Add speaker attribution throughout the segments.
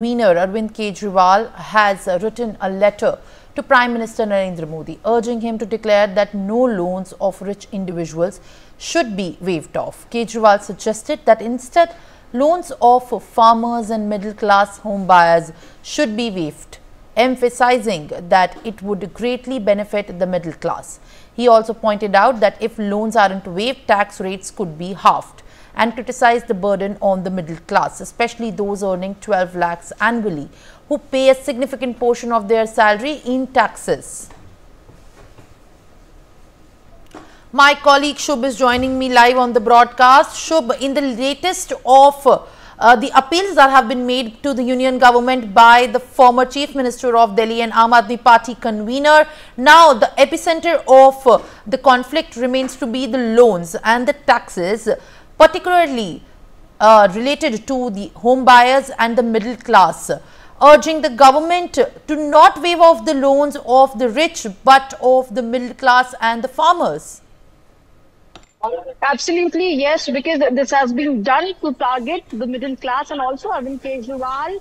Speaker 1: Convener Arvind Kejriwal has written a letter to Prime Minister Narendra Modi, urging him to declare that no loans of rich individuals should be waived off. Kejriwal suggested that instead, loans of farmers and middle-class home buyers should be waived, emphasizing that it would greatly benefit the middle class. He also pointed out that if loans aren't waived, tax rates could be halved, and criticized the burden on the middle class, especially those earning 12 lakhs annually, who pay a significant portion of their salary in taxes. My colleague Shubh is joining me live on the broadcast. Shubh, in the latest of the appeals that have been made to the union government by the former Chief Minister of Delhi and Aam Aadmi Party convener, now the epicenter of the conflict remains to be the loans and the taxes, particularly related to the home buyers and the middle class, urging the government to not waive off the loans of the rich but of the middle class and the farmers.
Speaker 2: Absolutely, yes, because this has been done to target the middle class, and also Arvind Kejriwal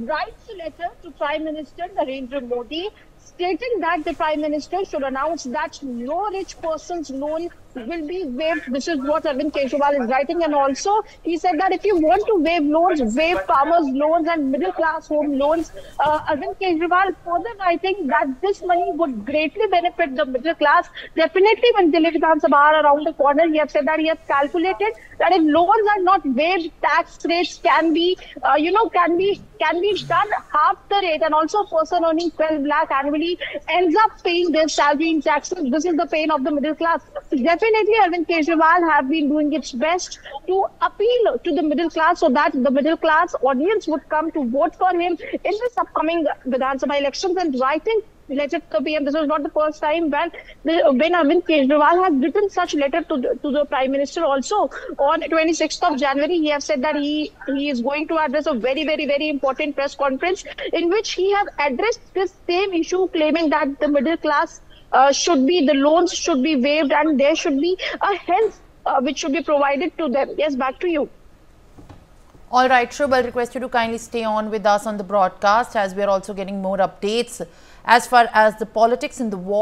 Speaker 2: writes a letter to Prime Minister Narendra Modi stating that the Prime Minister should announce that no rich person's loan will be waived. This is what Arvind Kejriwal is writing, and also he said that if you want to waive loans, waive farmers' loans and middle class home loans. Arvind Kejriwal further writing that this money would greatly benefit the middle class. Definitely, when Delhi Vidhan Sabha are around the corner, he has said that he has calculated that if loans are not waived, tax rates can be, can be done half the rate, and also a person earning 12 lakh annually ends up paying their salary in taxes. This is the pain of the middle class. Definitely, Arvind Kejriwal have been doing its best to appeal to the middle class so that the middle class audience would come to vote for him in this upcoming Vidhan Sabha elections. And writing letter to the PM, this was not the first time when Arvind Kejriwal has written such letter to the Prime Minister. Also, on 26th of January, he has said that he is going to address a very important press conference in which he has addressed this same issue, claiming that the middle class the loans should be waived and there should be a health which should be provided to them. Yes, back to you.
Speaker 1: All right, Shubh, I'll request you to kindly stay on with us on the broadcast as we are also getting more updates as far as the politics in the war.